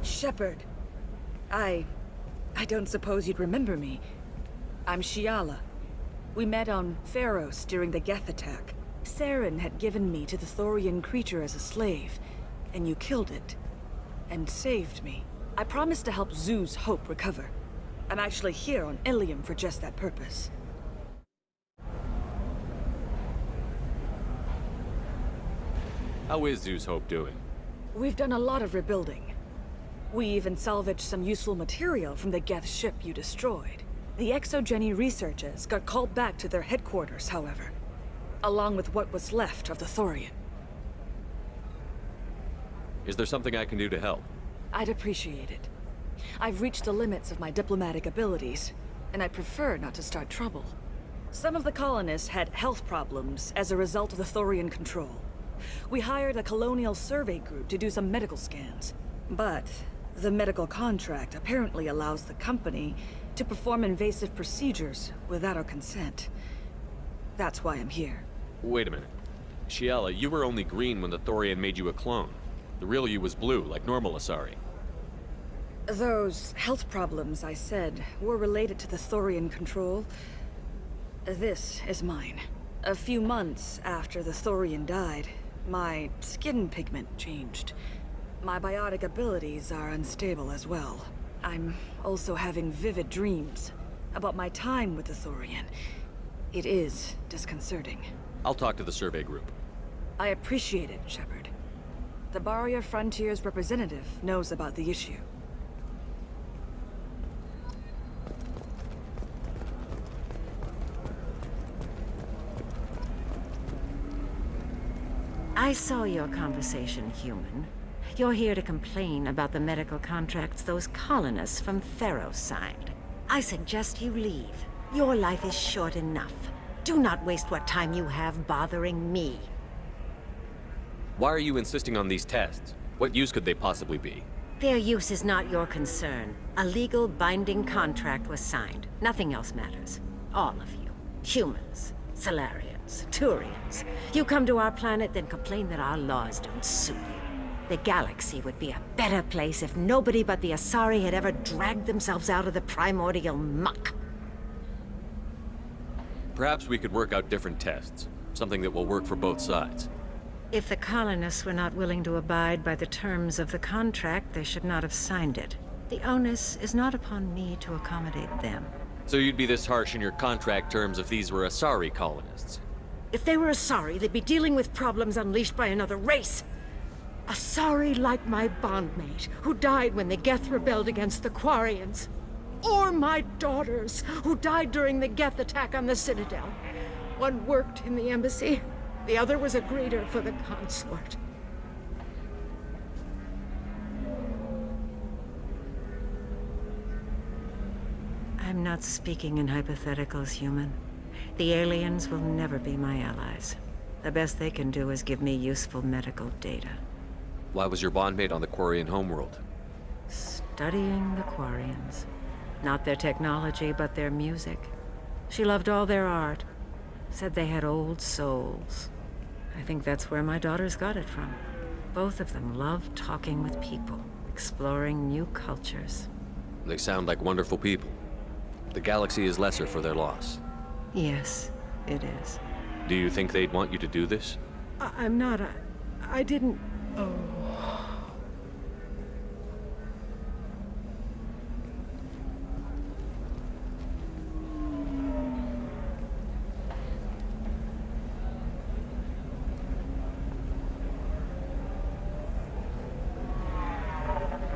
Shepard. I don't suppose you'd remember me. I'm Shiala. We met on Pharos during the Geth attack. Saren had given me to the Thorian creature as a slave, and you killed it. And saved me. I promised to help Zeus Hope recover. I'm actually here on Ilium for just that purpose. How is Zeus Hope doing? We've done a lot of rebuilding. We even salvaged some useful material from the Geth ship you destroyed. The Exogeny researchers got called back to their headquarters, however, along with what was left of the Thorian. Is there something I can do to help? I'd appreciate it. I've reached the limits of my diplomatic abilities, and I prefer not to start trouble. Some of the colonists had health problems as a result of the Thorian control. We hired a colonial survey group to do some medical scans, but the medical contract apparently allows the company to perform invasive procedures without our consent. That's why I'm here. Wait a minute. Shiala, you were only green when the Thorian made you a clone. The real you was blue, like normal Asari. Those health problems I said were related to the Thorian control. This is mine. A few months after the Thorian died, my skin pigment changed. My biotic abilities are unstable as well. I'm also having vivid dreams about my time with the Thorian. It is disconcerting. I'll talk to the survey group. I appreciate it, Shepard. The Barrier Frontiers representative knows about the issue. I saw your conversation, human. You're here to complain about the medical contracts those colonists from Pharos signed. I suggest you leave. Your life is short enough. Do not waste what time you have bothering me. Why are you insisting on these tests? What use could they possibly be? Their use is not your concern. A legal binding contract was signed. Nothing else matters. All of you. Humans, Solarians, Turians. You come to our planet, then complain that our laws don't suit you. The galaxy would be a better place if nobody but the Asari had ever dragged themselves out of the primordial muck. Perhaps we could work out different tests. Something that will work for both sides. If the colonists were not willing to abide by the terms of the contract, they should not have signed it. The onus is not upon me to accommodate them. So you'd be this harsh in your contract terms if these were Asari colonists? If they were Asari, they'd be dealing with problems unleashed by another race. Asari like my bondmate, who died when the Geth rebelled against the Quarians. Or my daughters, who died during the Geth attack on the Citadel. One worked in the embassy, the other was a greeter for the consort. I'm not speaking in hypotheticals, human. The aliens will never be my allies. The best they can do is give me useful medical data. Why was your bondmate on the Quarian homeworld? Studying the Quarians. Not their technology, but their music. She loved all their art. Said they had old souls. I think that's where my daughters got it from. Both of them loved talking with people, exploring new cultures. They sound like wonderful people. The galaxy is lesser for their loss. Yes, it is. Do you think they'd want you to do this? I'm not. I didn't. Oh.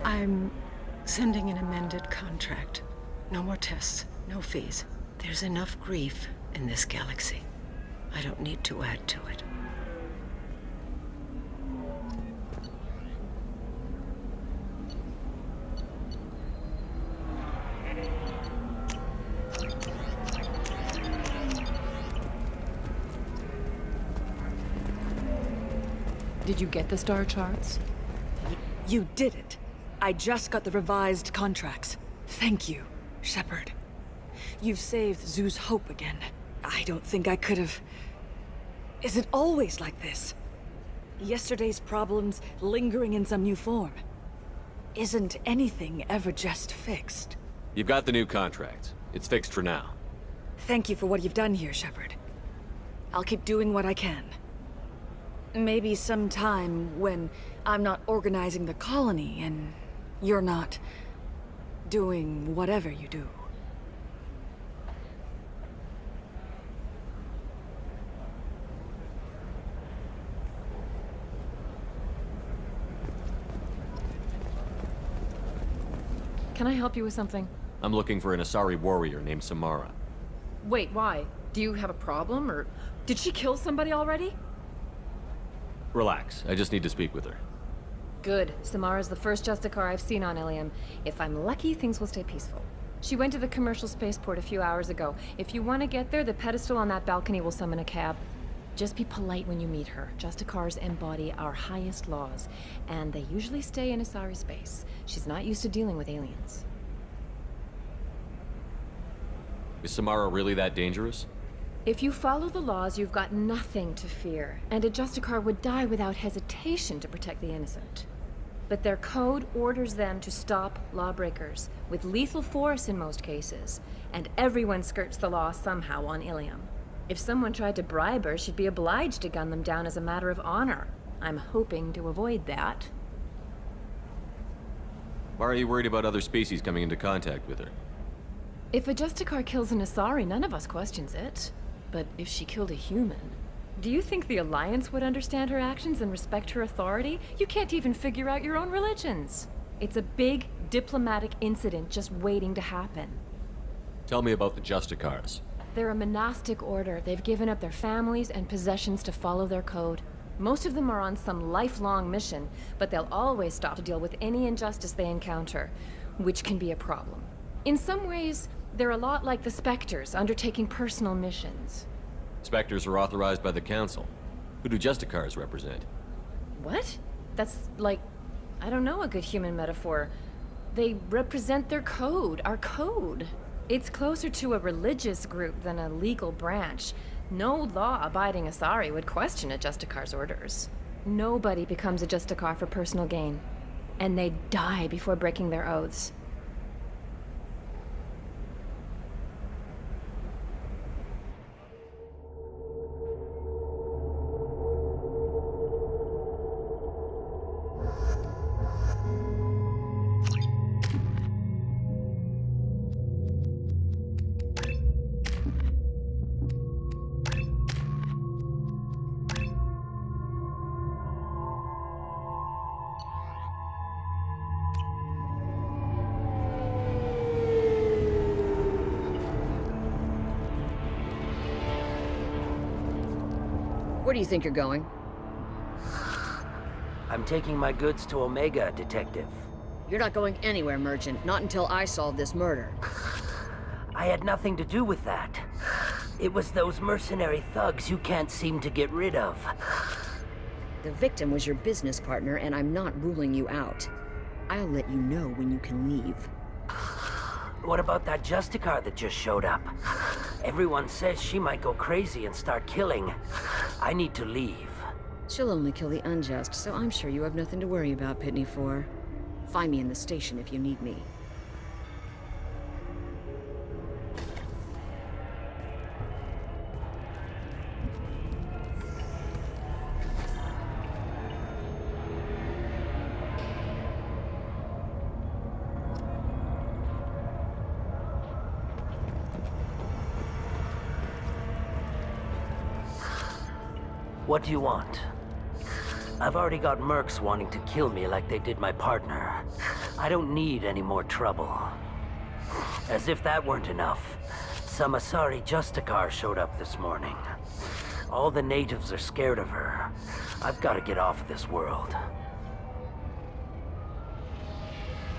I'm sending an amended contract. No more tests, no fees. There's enough grief in this galaxy. I don't need to add to it. Did you get the star charts? You did it. I just got the revised contracts. Thank you, Shepard. You've saved Zeus' hope again. I don't think I could have... Is it always like this? Yesterday's problems lingering in some new form? Isn't anything ever just fixed? You've got the new contract. It's fixed for now. Thank you for what you've done here, Shepard. I'll keep doing what I can. Maybe sometime when I'm not organizing the colony and you're not doing whatever you do. Can I help you with something? I'm looking for an Asari warrior named Samara. Wait, why? Do you have a problem, or did she kill somebody already? Relax, I just need to speak with her. Good. Samara's the first Justicar I've seen on Ilium. If I'm lucky, things will stay peaceful. She went to the commercial spaceport a few hours ago. If you want to get there, the pedestal on that balcony will summon a cab. Just be polite when you meet her. Justicars embody our highest laws, and they usually stay in Asari space. She's not used to dealing with aliens. Is Samara really that dangerous? If you follow the laws, you've got nothing to fear, and a Justicar would die without hesitation to protect the innocent. But their code orders them to stop lawbreakers, with lethal force in most cases, and everyone skirts the law somehow on Ilium. If someone tried to bribe her, she'd be obliged to gun them down as a matter of honor. I'm hoping to avoid that. Why are you worried about other species coming into contact with her? If a Justicar kills an Asari, none of us questions it. But if she killed a human, do you think the Alliance would understand her actions and respect her authority? You can't even figure out your own religions. It's a big diplomatic incident just waiting to happen. Tell me about the Justicars. They're a monastic order. They've given up their families and possessions to follow their code. Most of them are on some lifelong mission, but they'll always stop to deal with any injustice they encounter, which can be a problem. In some ways, they're a lot like the Spectres, undertaking personal missions. Spectres are authorized by the Council. Who do Justicars represent? What? That's like, I don't know, a good human metaphor. They represent their code, our code. It's closer to a religious group than a legal branch. No law-abiding Asari would question a Justicar's orders. Nobody becomes a Justicar for personal gain. And they die before breaking their oaths. Where do you think you're going? I'm taking my goods to Omega, Detective. You're not going anywhere, Merchant. Not until I solve this murder. I had nothing to do with that. It was those mercenary thugs you can't seem to get rid of. The victim was your business partner, and I'm not ruling you out. I'll let you know when you can leave. What about that Justicar that just showed up? Everyone says she might go crazy and start killing. I need to leave. She'll only kill the unjust, so I'm sure you have nothing to worry about, Pitney 4. Find me in the station if you need me. What do you want? I've already got mercs wanting to kill me like they did my partner. I don't need any more trouble. As if that weren't enough, some Asari Justicar showed up this morning. All the natives are scared of her. I've got to get off of this world.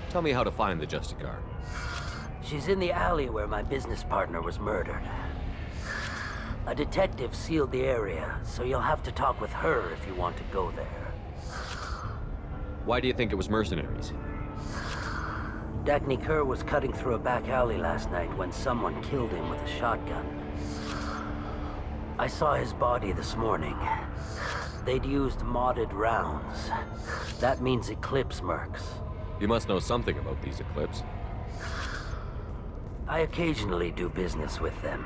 Tell me how to find the Justicar. She's in the alley where my business partner was murdered. A detective sealed the area, so you'll have to talk with her if you want to go there. Why do you think it was mercenaries? Dagny Kerr was cutting through a back alley last night when someone killed him with a shotgun. I saw his body this morning. They'd used modded rounds. That means Eclipse mercs. You must know something about these Eclipse. I occasionally do business with them,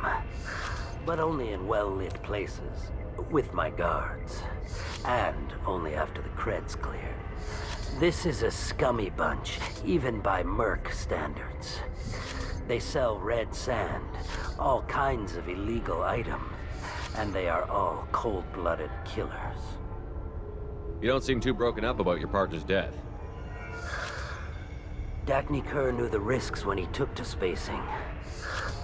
but only in well-lit places, with my guards, and only after the cred's clear. This is a scummy bunch, even by Merc standards. They sell red sand, all kinds of illegal items, and they are all cold-blooded killers. You don't seem too broken up about your partner's death. Dacne Kerr knew the risks when he took to spacing.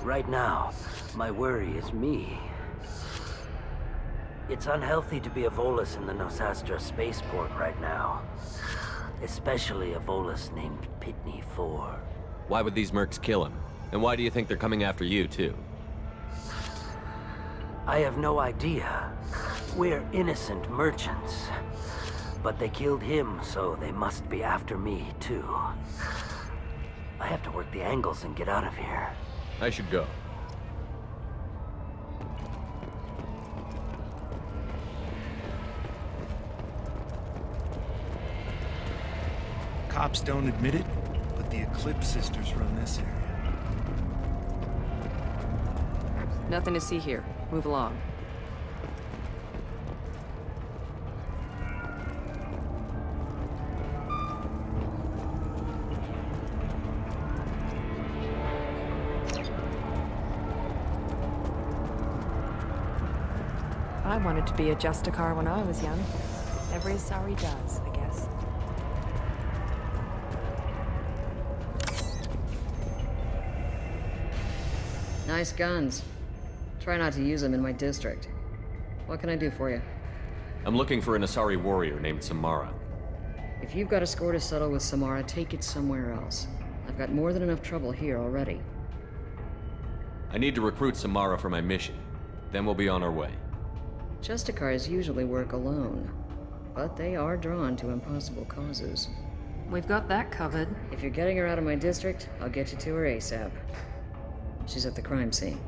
Right now, my worry is me. It's unhealthy to be a Volus in the Nosastra spaceport right now. Especially a Volus named Pitney 4. Why would these mercs kill him? And why do you think they're coming after you, too? I have no idea. We're innocent merchants. But they killed him, so they must be after me, too. I have to work the angles and get out of here. I should go. Cops don't admit it, but the Eclipse sisters run this area. Nothing to see here. Move along. I wanted to be a Justicar when I was young. Every Asari does, I guess. Nice guns. Try not to use them in my district. What can I do for you? I'm looking for an Asari warrior named Samara. If you've got a score to settle with Samara, take it somewhere else. I've got more than enough trouble here already. I need to recruit Samara for my mission. Then we'll be on our way. Justicars usually work alone, but they are drawn to impossible causes. We've got that covered. If you're getting her out of my district, I'll get you to her ASAP. She's at the crime scene.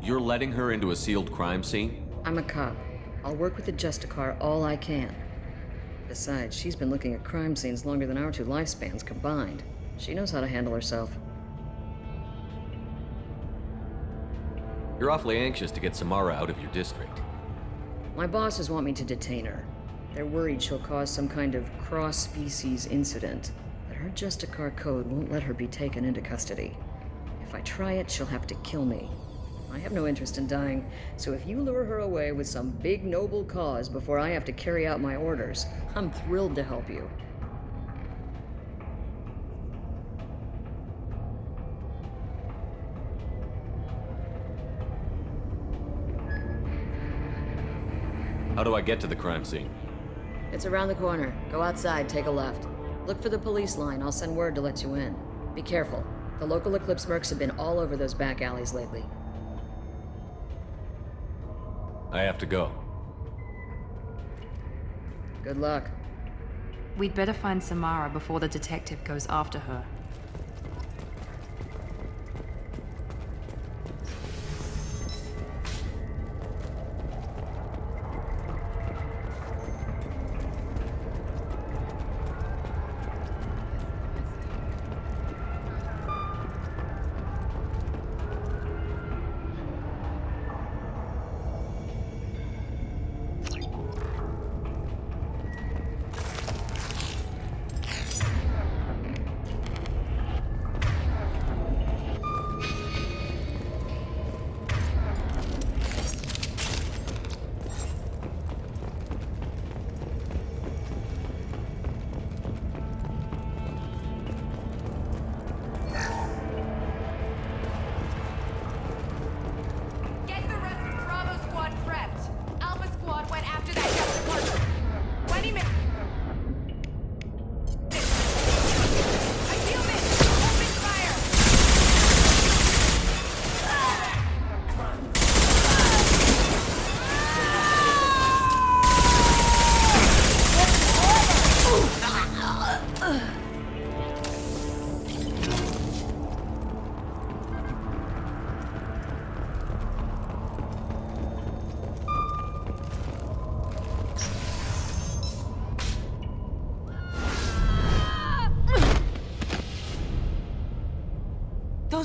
You're letting her into a sealed crime scene? I'm a cop. I'll work with the Justicar all I can. Besides, she's been looking at crime scenes longer than our two lifespans combined. She knows how to handle herself. You're awfully anxious to get Samara out of your district. My bosses want me to detain her. They're worried she'll cause some kind of cross-species incident, but her Justicar code won't let her be taken into custody. If I try it, she'll have to kill me. I have no interest in dying, so if you lure her away with some big noble cause before I have to carry out my orders, I'm thrilled to help you. How do I get to the crime scene? It's around the corner. Go outside, take a left. Look for the police line. I'll send word to let you in. Be careful. The local Eclipse mercs have been all over those back alleys lately. I have to go. Good luck. We'd better find Samara before the detective goes after her.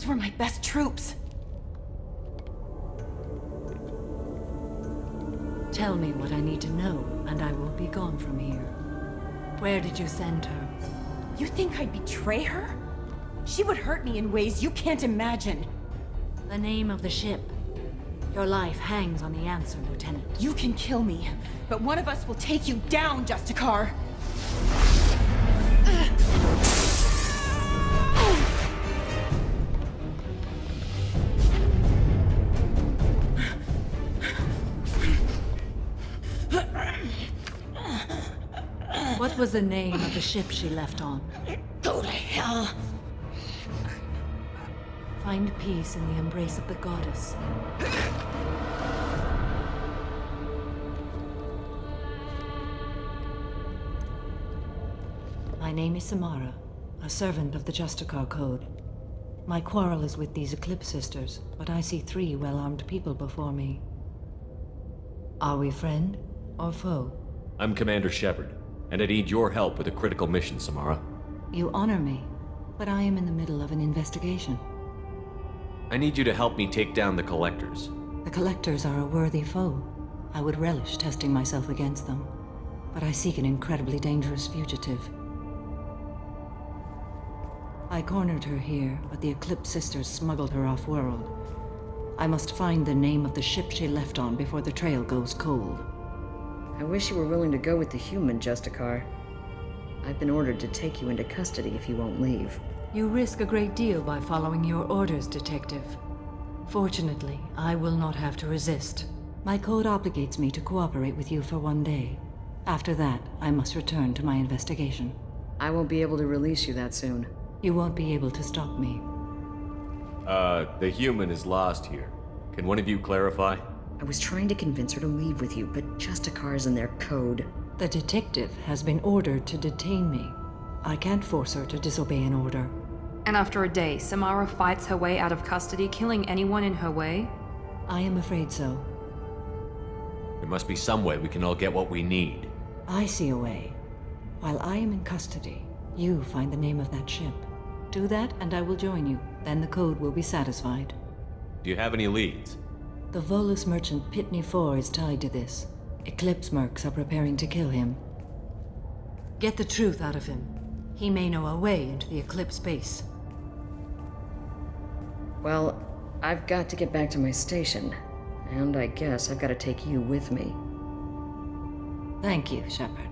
Those were my best troops. Tell me what I need to know, and I will be gone from here. Where did you send her? You think I'd betray her? She would hurt me in ways you can't imagine. The name of the ship. Your life hangs on the answer, Lieutenant. You can kill me, but one of us will take you down, Justicar. What was the name of the ship she left on? Go to hell. Find peace in the embrace of the goddess. My name is Samara, a servant of the Justicar Code. My quarrel is with these Eclipse Sisters, but I see 3 well-armed people before me. Are we friend or foe? I'm Commander Shepard, and I need your help with a critical mission, Samara. You honor me, but I am in the middle of an investigation. I need you to help me take down the Collectors. The Collectors are a worthy foe. I would relish testing myself against them, but I seek an incredibly dangerous fugitive. I cornered her here, but the Eclipse Sisters smuggled her off-world. I must find the name of the ship she left on before the trail goes cold. I wish you were willing to go with the human, Justicar. I've been ordered to take you into custody if you won't leave. You risk a great deal by following your orders, Detective. Fortunately, I will not have to resist. My code obligates me to cooperate with you for 1 day. After that, I must return to my investigation. I won't be able to release you that soon. You won't be able to stop me. The human is lost here. Can one of you clarify? I was trying to convince her to leave with you, but Justicar's in their code. The detective has been ordered to detain me. I can't force her to disobey an order. And after a day, Samara fights her way out of custody, killing anyone in her way? I am afraid so. There must be some way we can all get what we need. I see a way. While I am in custody, you find the name of that ship. Do that, and I will join you. Then the code will be satisfied. Do you have any leads? The Volus merchant Pitney 4 is tied to this. Eclipse mercs are preparing to kill him. Get the truth out of him. He may know a way into the Eclipse base. Well, I've got to get back to my station. And I guess I've got to take you with me. Thank you, Shepard.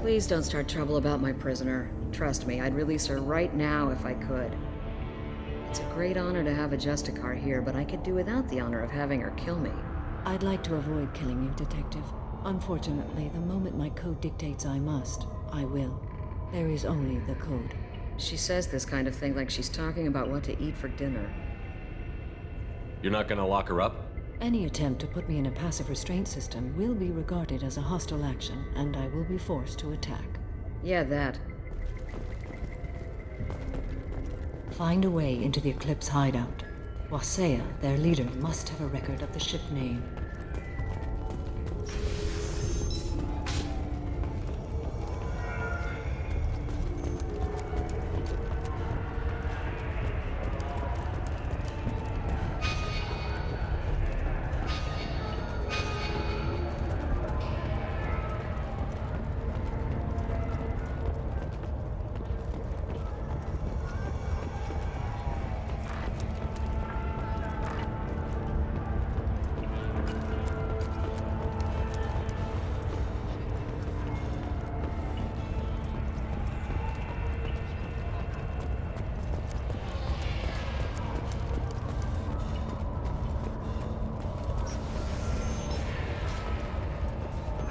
Please don't start trouble about my prisoner. Trust me, I'd release her right now if I could. It's a great honor to have a Justicar here, but I could do without the honor of having her kill me. I'd like to avoid killing you, Detective. Unfortunately, the moment my code dictates I must, I will. There is only the code. She says this kind of thing like she's talking about what to eat for dinner. You're not gonna lock her up? Any attempt to put me in a passive restraint system will be regarded as a hostile action, and I will be forced to attack. Yeah, that. Find a way into the Eclipse hideout. Wasea, their leader, must have a record of the ship name.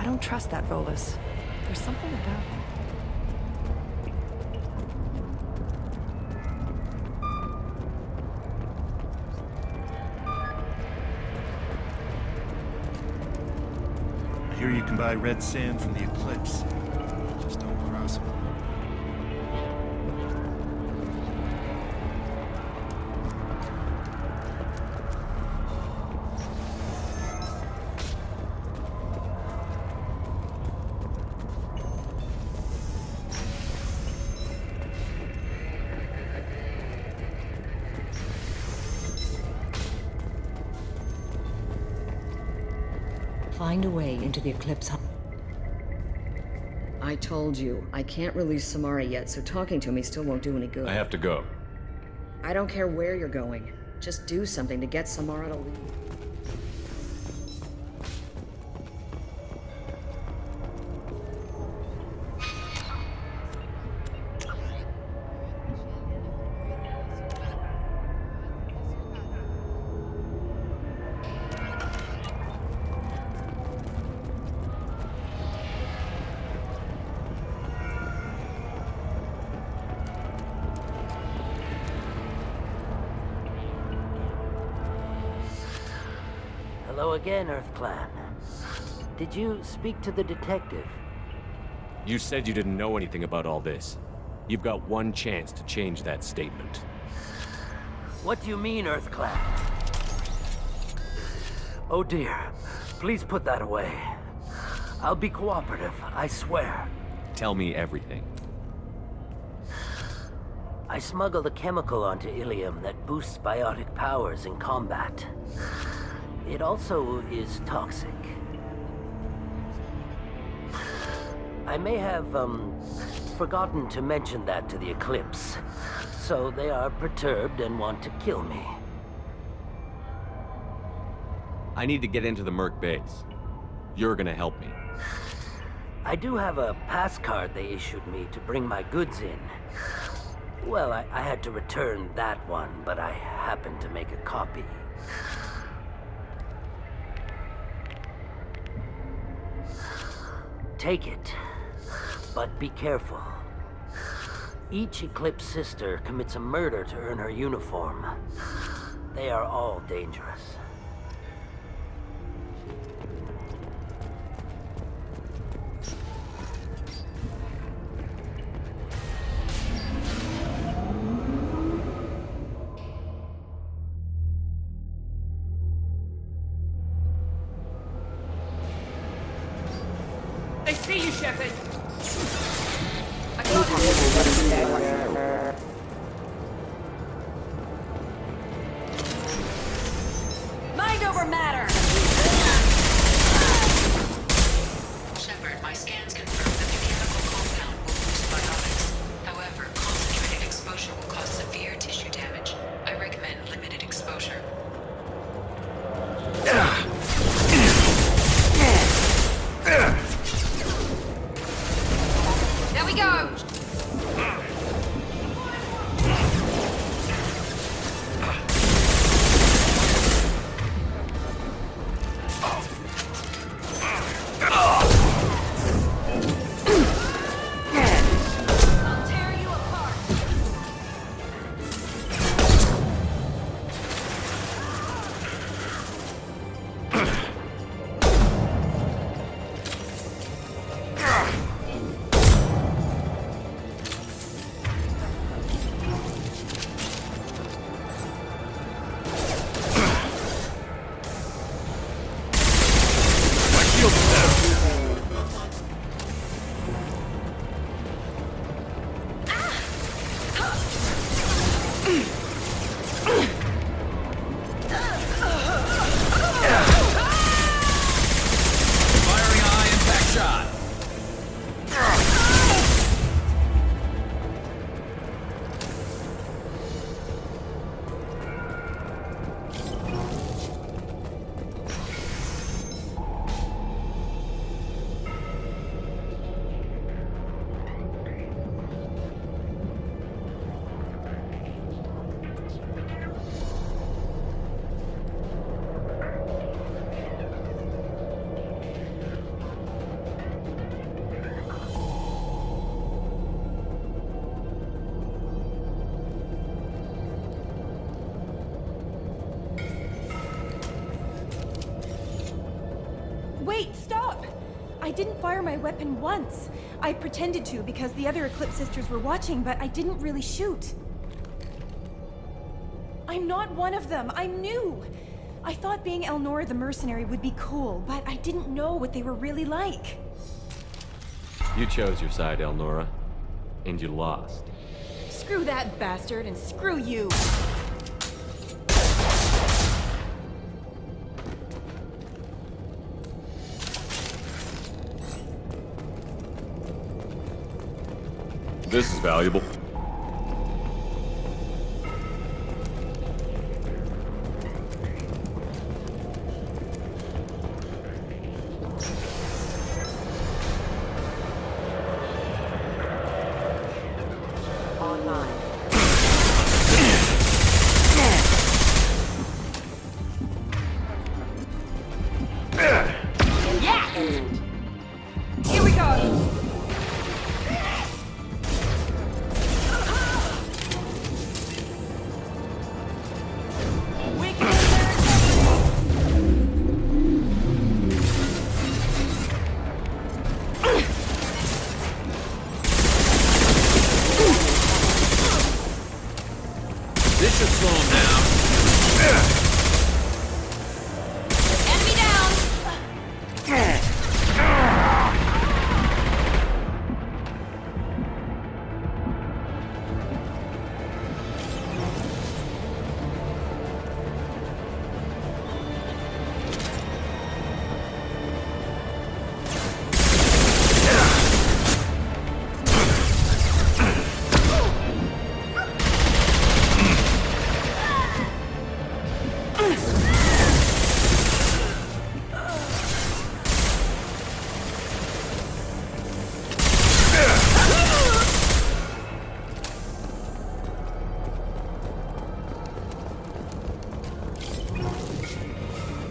I don't trust that Volus. There's something about him. I hear you can buy red sand from the Eclipse. Just don't cross them. Find a way into the Eclipse hub. I told you, I can't release Samara yet, so talking to me still won't do any good. I have to go. I don't care where you're going. Just do something to get Samara to leave. Hello again, Earth Clan. Did you speak to the detective? You said you didn't know anything about all this. You've got one chance to change that statement. What do you mean, Earth Clan? Oh dear. Please put that away. I'll be cooperative, I swear. Tell me everything. I smuggled a chemical onto Ilium that boosts biotic powers in combat. It also is toxic. I may have, forgotten to mention that to the Eclipse. So they are perturbed and want to kill me. I need to get into the Merc base. You're gonna help me. I do have a pass card they issued me to bring my goods in. Well, I had to return that one, but I happened to make a copy. Take it, but be careful. Each Eclipse sister commits a murder to earn her uniform. They are all dangerous. I see you, Shepard. Mind over matter! Shepard, my scans confirm that the chemical compound will boost biotics. However, concentrated exposure will cause severe tissue damage. I recommend limited exposure. There we go! Wait, stop! I didn't fire my weapon once. I pretended to because the other Eclipse sisters were watching, but I didn't really shoot. I'm not one of them. I'm new. I thought being Elnora the mercenary would be cool, but I didn't know what they were really like. You chose your side, Elnora. And you lost. Screw that bastard and screw you. This is valuable. Online. Here we go! This should slow him down. Enemy down!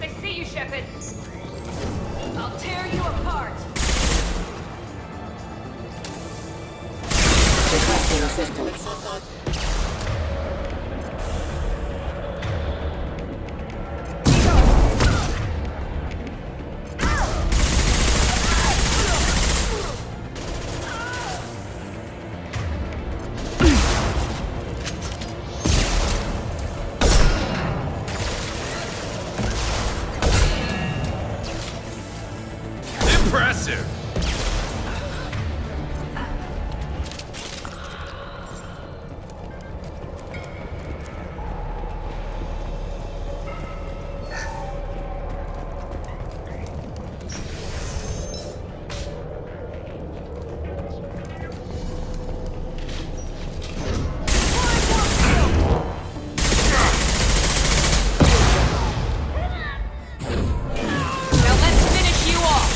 I see you, Shepard. I'll tear you apart. Requesting assistance. Impressive! Now let's finish you off.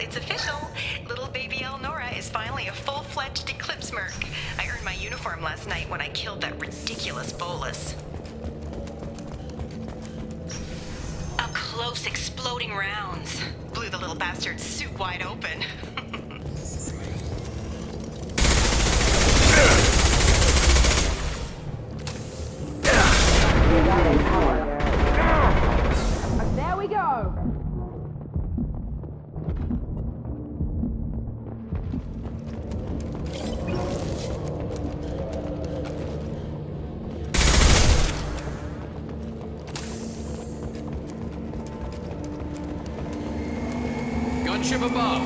it's official. Little baby Elnora is finally a full-fledged Eclipse merc. I earned my uniform last night when I killed that ridiculous bolus. Up close, exploding rounds. Blew the little bastard's suit wide open. There we go! Gunship above.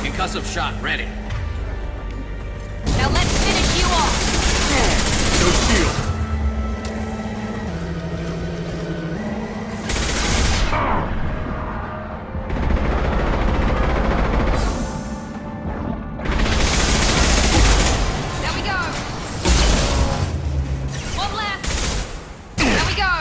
Concussive shot ready. Now let's finish you off! No shield. There we go! One left! There we go!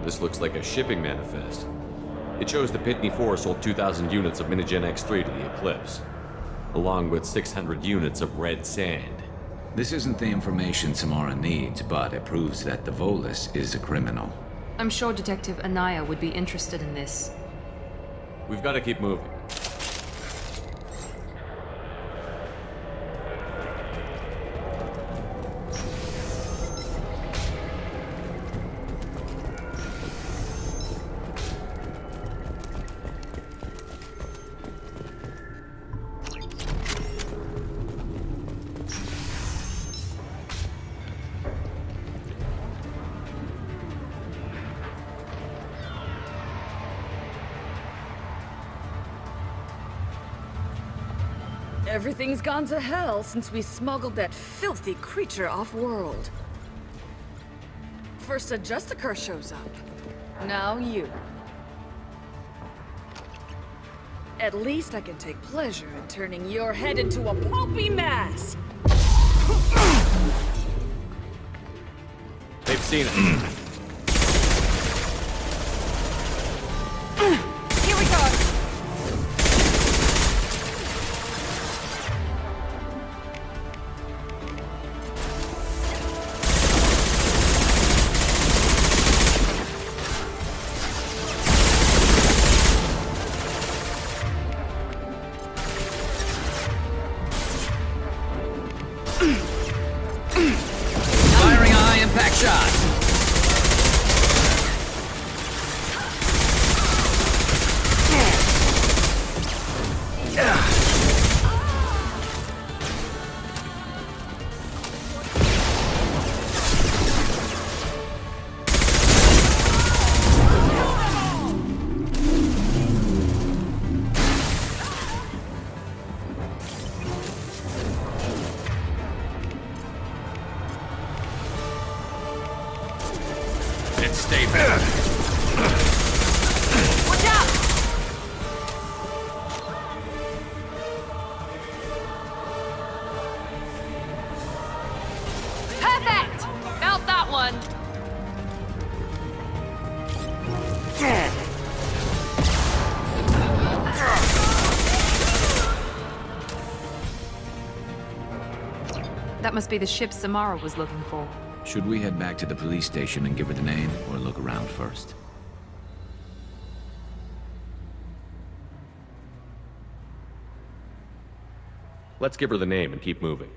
This looks like a shipping manifest. It shows the Pitney 4 sold 2,000 units of Minigen X3 to the Eclipse, along with 600 units of red sand. This isn't the information Samara needs, but it proves that the Volus is a criminal. I'm sure Detective Anaya would be interested in this. We've got to keep moving. Everything's gone to hell since we smuggled that filthy creature off-world. First a Justicar shows up. Now you. At least I can take pleasure in turning your head into a pulpy mass! They've seen it. Here we go! Firing a high-impact shot! It's stable. Watch out! Perfect! Felt that one! That must be the ship Samara was looking for. Should we head back to the police station and give her the name, or look around first? Let's give her the name and keep moving.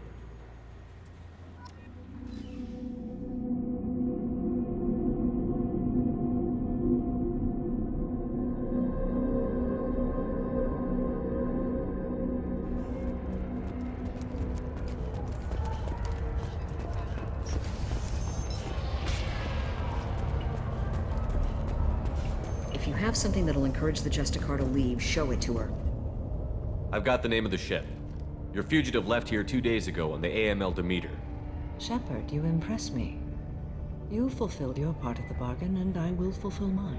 If you have something that'll encourage the Justicar to leave, show it to her. I've got the name of the ship. Your fugitive left here 2 days ago on the AML Demeter. Shepard, you impress me. You fulfilled your part of the bargain, and I will fulfill mine.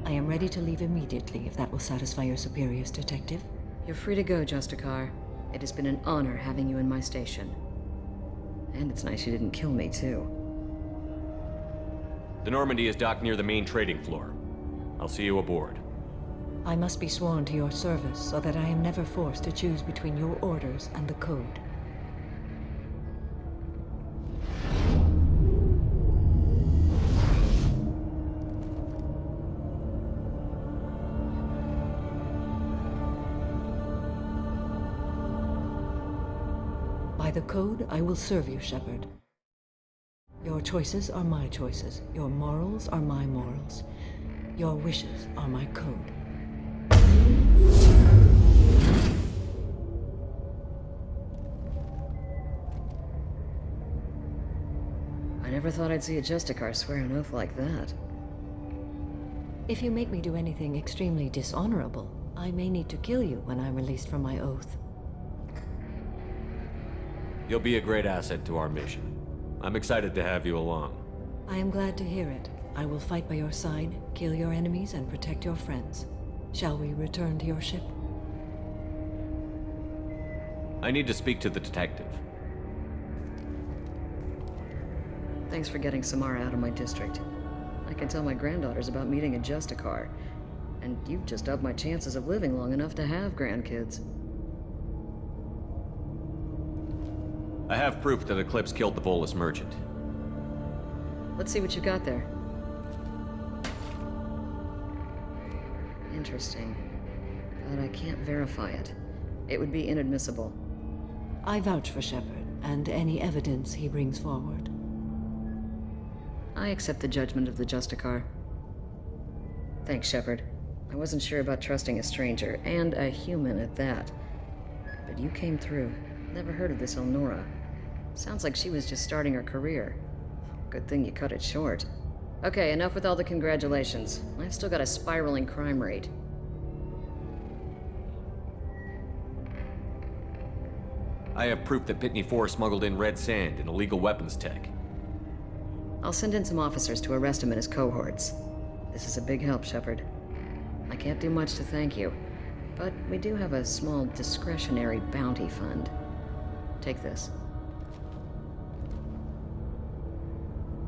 I am ready to leave immediately, if that will satisfy your superiors, Detective. You're free to go, Justicar. It has been an honor having you in my station. And it's nice you didn't kill me, too. The Normandy is docked near the main trading floor. I'll see you aboard. I must be sworn to your service so that I am never forced to choose between your orders and the Code. By the Code, I will serve you, Shepard. Your choices are my choices. Your morals are my morals. Your wishes are my code. I never thought I'd see a Justicar swear an oath like that. If you make me do anything extremely dishonorable, I may need to kill you when I'm released from my oath. You'll be a great asset to our mission. I'm excited to have you along. I am glad to hear it. I will fight by your side, kill your enemies, and protect your friends. Shall we return to your ship? I need to speak to the detective. Thanks for getting Samara out of my district. I can tell my granddaughters about meeting a Justicar. And you've just upped my chances of living long enough to have grandkids. I have proof that Eclipse killed the Volus merchant. Let's see what you got there. Interesting. But I can't verify it. It would be inadmissible. I vouch for Shepard, and any evidence he brings forward. I accept the judgment of the Justicar. Thanks, Shepard. I wasn't sure about trusting a stranger, and a human at that. But you came through. Never heard of this Elnora. Sounds like she was just starting her career. Good thing you cut it short. Okay, enough with all the congratulations. I've still got a spiraling crime rate. I have proof that Pitney 4 smuggled in red sand and illegal weapons tech. I'll send in some officers to arrest him and his cohorts. This is a big help, Shepard. I can't do much to thank you, but we do have a small discretionary bounty fund. Take this.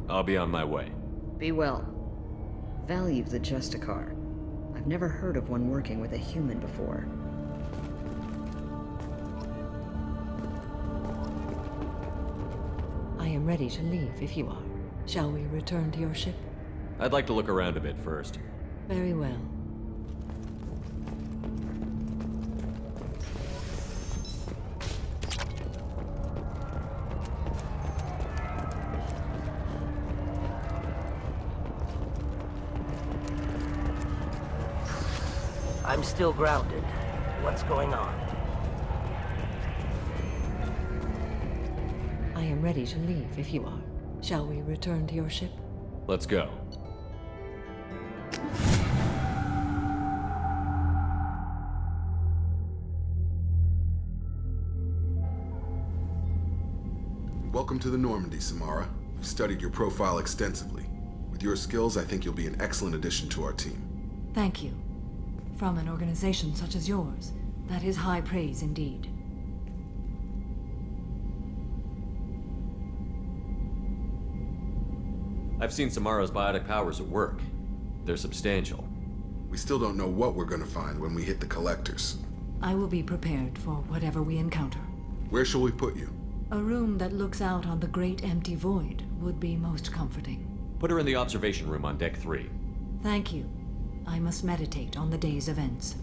I'll be on my way. Be well. Value the Justicar. I've never heard of one working with a human before. I am ready to leave if you are. Shall we return to your ship? I'd like to look around a bit first. Very well. I'm still grounded. What's going on? I am ready to leave if you are. Shall we return to your ship? Let's go. Welcome to the Normandy, Samara. We've studied your profile extensively. With your skills, I think you'll be an excellent addition to our team. Thank you. From an organization such as yours, that is high praise indeed. I've seen Samara's biotic powers at work. They're substantial. We still don't know what we're gonna find when we hit the collectors. I will be prepared for whatever we encounter. Where shall we put you? A room that looks out on the great empty void would be most comforting. Put her in the observation room on deck 3. Thank you. I must meditate on the day's events.